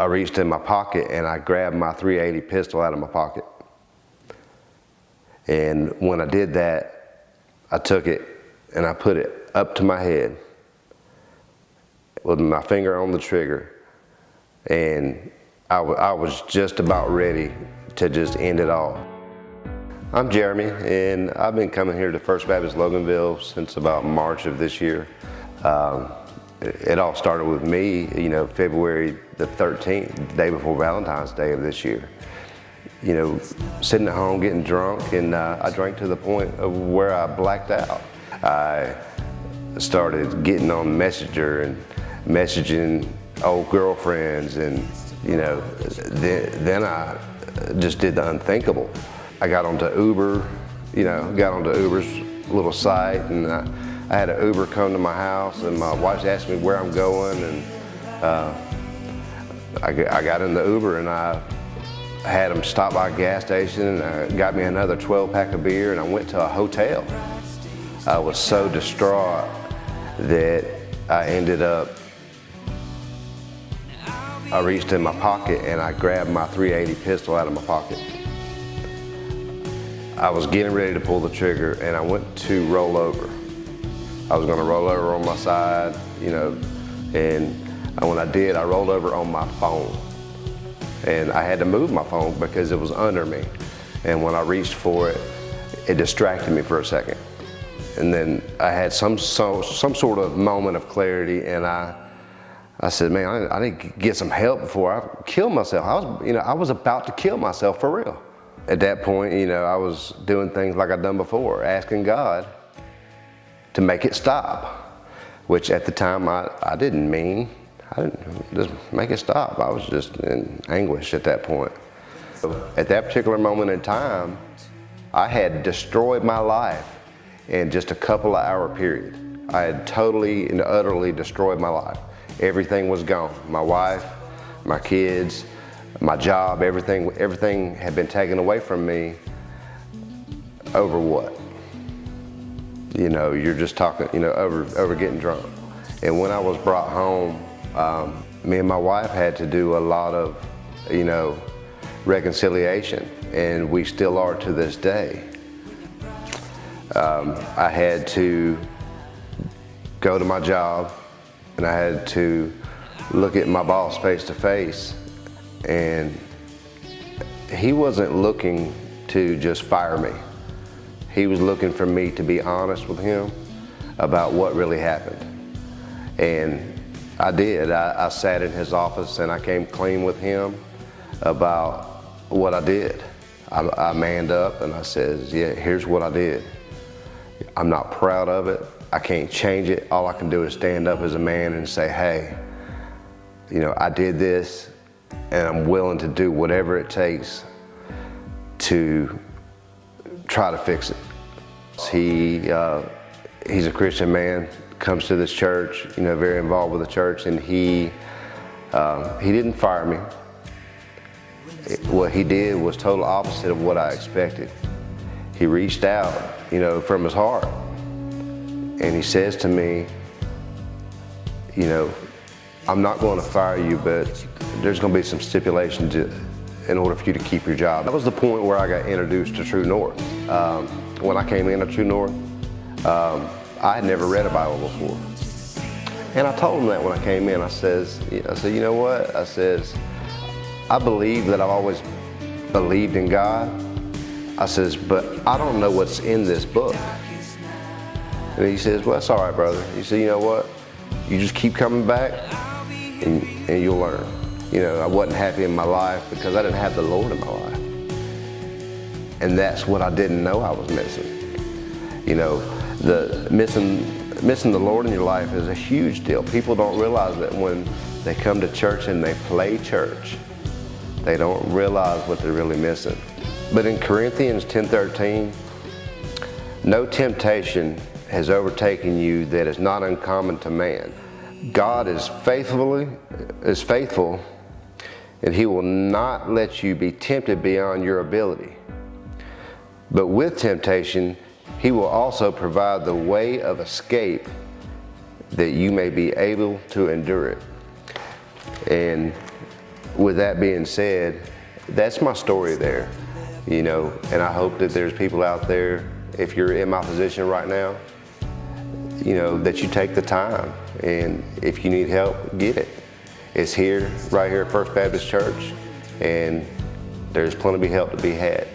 I reached in my pocket and I grabbed my .380 pistol out of my pocket. And when I did that, I took it and I put it up to my head with my finger on the trigger. And I was just about ready to just end it all. I'm Jeremy, and I've been coming here to First Baptist Loganville since about March of this year. It all started with me, February the 13th, the day before Valentine's Day of this year. Sitting at home getting drunk, and I drank to the point of where I blacked out. I started getting on Messenger and messaging old girlfriends, and then I just did the unthinkable. I got onto Uber, got onto Uber's little site, and I had an Uber come to my house, and my wife asked me where I'm going, and I got in the Uber, and I had them stop by a gas station, and got me another 12-pack of beer, and I went to a hotel. I was so distraught that I ended up, I reached in my pocket and I grabbed my .380 pistol out of my pocket. I was getting ready to pull the trigger, and I went to roll over. I was gonna roll over on my side, and when I did, I rolled over on my phone. And I had to move my phone because it was under me. And when I reached for it, it distracted me for a second. And then I had some sort of moment of clarity, and I said, man, I need to get some help before I kill myself. I was about to kill myself for real. At that point, I was doing things like I'd done before, asking God to make it stop, which at the time I didn't mean. I didn't just make it stop. I was just in anguish at that point. At that particular moment in time, I had destroyed my life in just a couple of hour period. I had totally and utterly destroyed my life. Everything was gone. My wife, my kids, my job, everything had been taken away from me over what? You're just talking, over getting drunk. And when I was brought home, me and my wife had to do a lot of, reconciliation, and we still are to this day. I had to go to my job, and I had to look at my boss face to face, and he wasn't looking to just fire me. He was looking for me to be honest with him about what really happened. And I did. I sat in his office and I came clean with him about what I did. I manned up and I says, yeah, here's what I did. I'm not proud of it. I can't change it. All I can do is stand up as a man and say, hey, I did this, and I'm willing to do whatever it takes to try to fix it. He's a Christian man, comes to this church, very involved with the church, and he didn't fire me. What he did was total opposite of what I expected. He reached out, from his heart, and he says to me, I'm not going to fire you, but there's going to be some stipulations in order for you to keep your job. That was the point where I got introduced to True North. When I came into True North, I had never read a Bible before. And I told him that when I came in. I said, you know what? I says, I believe that I've always believed in God. I says, but I don't know what's in this book. And he says, well, that's all right, brother. He said, you know what? You just keep coming back and you'll learn. I wasn't happy in my life because I didn't have the Lord in my life. And that's what I didn't know I was missing. The missing the Lord in your life is a huge deal. People don't realize that when they come to church and they play church, they don't realize what they're really missing. But in Corinthians 10:13, no temptation has overtaken you that is not uncommon to man. God is faithful, and he will not let you be tempted beyond your ability. But with temptation, he will also provide the way of escape that you may be able to endure it. And with that being said, that's my story there, you know, and I hope that there's people out there, if you're in my position right now, you know, that you take the time, and if you need help, get it. It's here, right here at First Baptist Church, and there's plenty of help to be had.